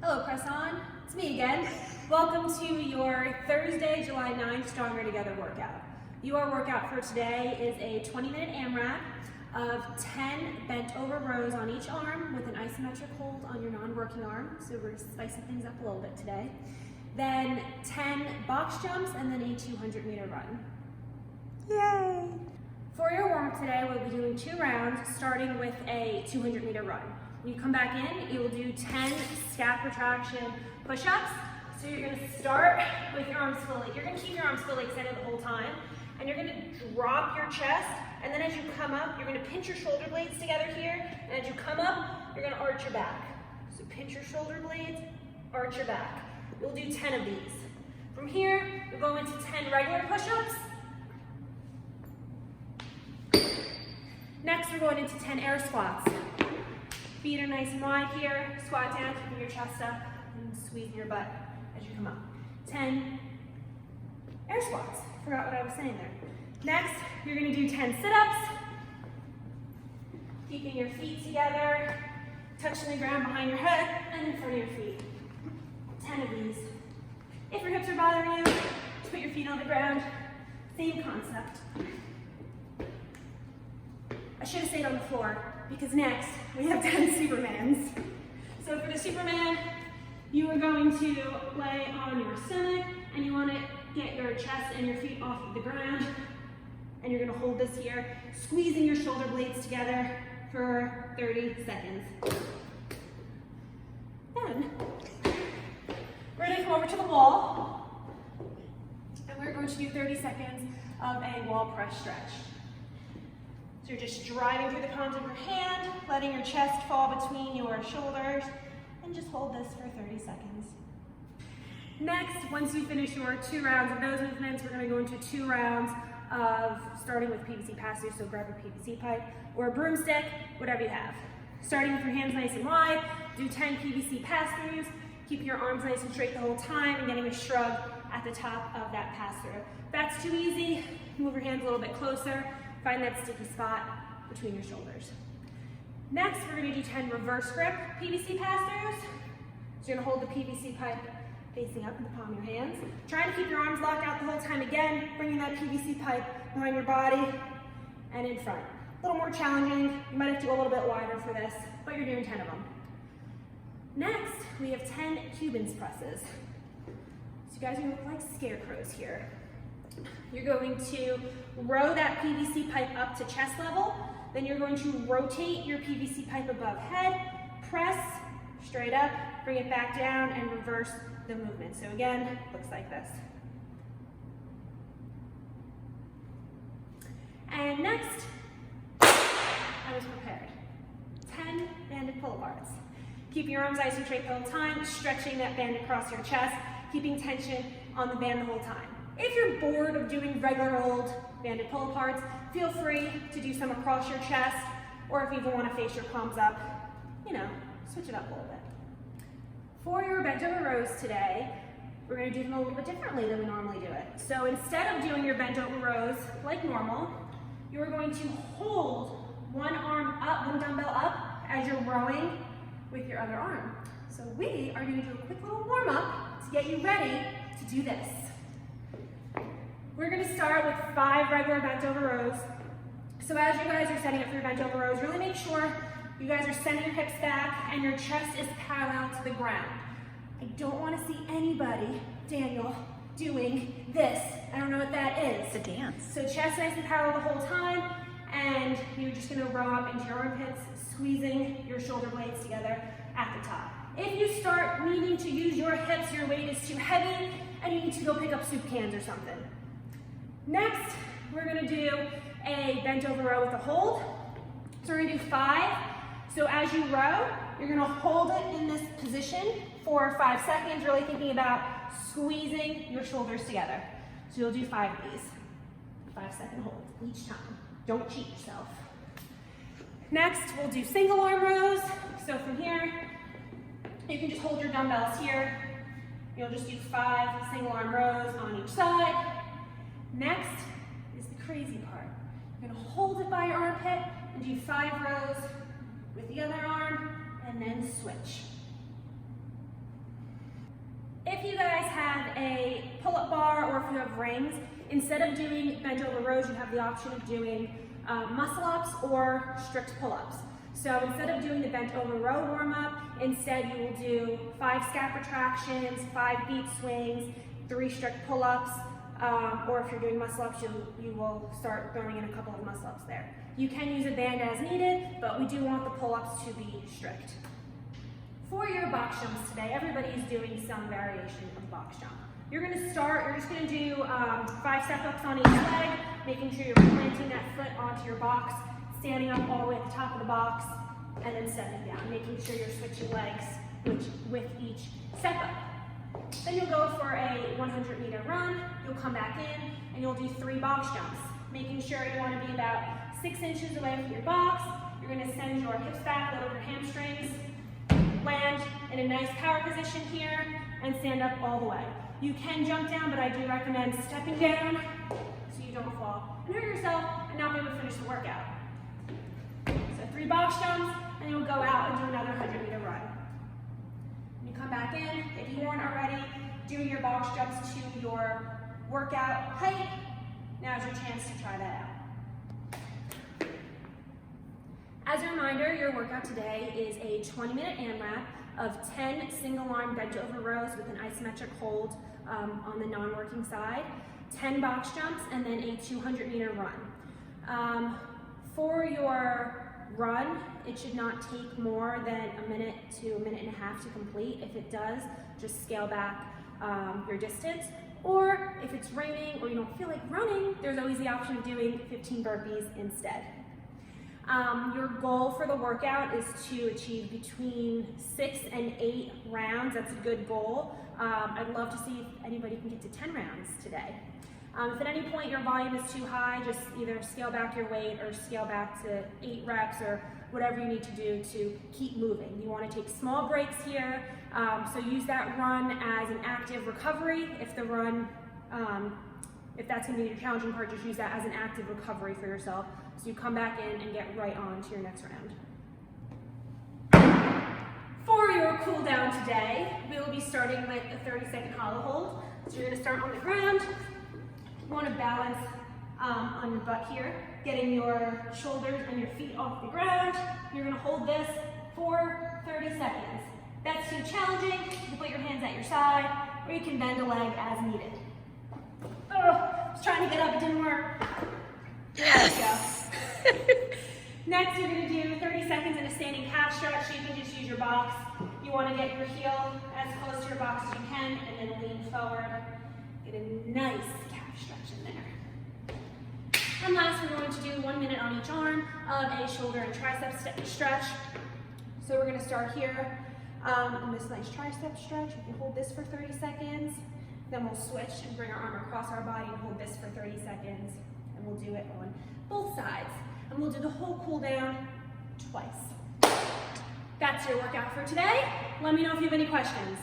Hello, Press On. It's me again. Welcome to your Thursday, July 9th Stronger Together workout. Your workout for today is a 20-minute AMRAP of 10 bent over rows on each arm with an isometric hold on your non-working arm. So we're spicing things up a little bit today. Then 10 box jumps and then a 200-meter run. Yay! For your warm-up today, we'll be doing 2 rounds, starting with a 200-meter run. When you come back in, you will do 10 scap retraction push-ups. So you're going to start with your arms fully. You're going to keep your arms fully extended the whole time, and you're going to drop your chest, and then as you come up, you're going to pinch your shoulder blades together here, and as you come up, you're going to arch your back. So pinch your shoulder blades, arch your back. You'll do 10 of these. From here, you'll go into 10 regular push-ups. Next, we're going into 10 air squats. Feet are nice and wide here. Squat down, keeping your chest up, and squeezing your butt as you come up. 10 air squats. Forgot what I was saying there. Next, you're going to do 10 sit-ups. Keeping your feet together, touching the ground behind your head and in front of your feet. 10 of these. If your hips are bothering you, just put your feet on the ground. Same concept. I should have stayed on the floor because next we have 10 Supermans. So for the Superman, you are going to lay on your stomach and you want to get your chest and your feet off of the ground. And you're going to hold this here, squeezing your shoulder blades together for 30 seconds. Then we're going to come over to the wall and we're going to do 30 seconds of a wall press stretch. So you're just driving through the palms of your hand, letting your chest fall between your shoulders, and just hold this for 30 seconds. Next, once you finish your 2 rounds of those movements, we're going to go into 2 rounds of starting with PVC pass-through, so grab a PVC pipe or a broomstick, whatever you have. Starting with your hands nice and wide, do 10 PVC pass-throughs, keep your arms nice and straight the whole time, and getting a shrug at the top of that pass-through. If that's too easy, move your hands a little bit closer. Find that sticky spot between your shoulders. Next, we're going to do 10 reverse grip PVC pass-throughs. So you're going to hold the PVC pipe facing up in the palm of your hands. Trying to keep your arms locked out the whole time again, bringing that PVC pipe behind your body and in front. A little more challenging. You might have to go a little bit wider for this, but you're doing 10 of them. Next, we have 10 Cuban presses. So you guys are going to look like scarecrows here. You're going to row that PVC pipe up to chest level, then you're going to rotate your PVC pipe above head, press straight up, bring it back down, and reverse the movement. So again, looks like this. And next, I was prepared. 10 banded pull-aparts. Keep your arms nice and straight the whole time, stretching that band across your chest, keeping tension on the band the whole time. If you're bored of doing regular old banded pull-aparts, feel free to do some across your chest, or if you even want to face your palms up, switch it up a little bit. For your bent over rows today, we're going to do them a little bit differently than we normally do it. So instead of doing your bent over rows like normal, you're going to hold one arm up, one dumbbell up, as you're rowing with your other arm. So we are going to do a quick little warm-up to get you ready to do this. We're going to start with 5 regular bent over rows. So as you guys are setting up for your bent over rows, really make sure you guys are sending your hips back and your chest is parallel to the ground. I don't want to see anybody, Daniel, doing this. I don't know what that is. It's a dance. So chest nice and parallel the whole time, and you're just going to row up into your armpits, squeezing your shoulder blades together at the top. If you start needing to use your hips, your weight is too heavy, and you need to go pick up soup cans or something. Next, we're going to do a bent over row with a hold. So we're going to do 5. So as you row, you're going to hold it in this position for 5 seconds, really thinking about squeezing your shoulders together. So you'll do 5 of these. 5-second hold each time. Don't cheat yourself. Next, we'll do single arm rows. So from here, you can just hold your dumbbells here. You'll just do 5 single arm rows on each side. Next is the crazy part. You're going to hold it by your armpit and do 5 rows with the other arm, and then switch. If you guys have a pull-up bar or if you have rings, instead of doing bent over rows, you have the option of doing muscle-ups or strict pull-ups. So instead of doing the bent over row warm-up, instead you will do 5 scap retractions, 5 beat swings, 3 strict pull-ups, or if you're doing muscle-ups, you will start throwing in a couple of muscle-ups there. You can use a band as needed, but we do want the pull-ups to be strict. For your box jumps today, everybody is doing some variation of box jump. You're just gonna do 5 step-ups on each leg, making sure you're planting that foot onto your box, standing up all the way at the top of the box, and then stepping down, making sure you're switching legs with each step-up. Then you'll go for a 100-meter run, you'll come back in, and you'll do 3 box jumps, making sure you wanna be about 6 inches away from your box. You're gonna send your hips back, let over your hamstrings, land in a nice power position here, and stand up all the way. You can jump down, but I do recommend stepping down so you don't fall and hurt yourself and not be able to finish the workout. So 3 box jumps, and you'll go out and do another 100-meter run. When you come back in, if you weren't already doing your box jumps to your workout height, now's your chance to try that out. As a reminder, your workout today is a 20-minute AMRAP of 10 single-arm bent over rows with an isometric hold on the non-working side, 10 box jumps, and then a 200-meter run. For your run, it should not take more than a minute to a minute and a half to complete. If it does, just scale back your distance. Or if it's raining or you don't feel like running, there's always the option of doing 15 burpees instead. Your goal for the workout is to achieve between 6 and 8 rounds. That's a good goal. I'd love to see if anybody can get to 10 rounds today. If at any point your volume is too high, just either scale back your weight or scale back to 8 reps or whatever you need to do to keep moving. You want to take small breaks here, so use that run as an active recovery. If the run, if that's going to be your challenging part, just use that as an active recovery for yourself. So you come back in and get right on to your next round. For your cool down today, we will be starting with a 30-second hollow hold. So you're going to start on the ground. You want to balance on your butt here, getting your shoulders and your feet off the ground. You're going to hold this for 30 seconds. If that's too challenging, you can put your hands at your side, or you can bend a leg as needed. Oh, I was trying to get up, it didn't work. Yes! Next, you're going to do 30 seconds in a standing calf stretch. So you can just use your box. You want to get your heel as close to your box as you can, and then lean forward. Get a nice calf stretch in there. And last, we're going to do 1 minute on each arm of a shoulder and tricep stretch. So we're going to start here in this nice tricep stretch. We can hold this for 30 seconds. Then we'll switch and bring our arm across our body and hold this for 30 seconds. And we'll do it on both sides. And we'll do the whole cool down twice. That's your workout for today. Let me know if you have any questions.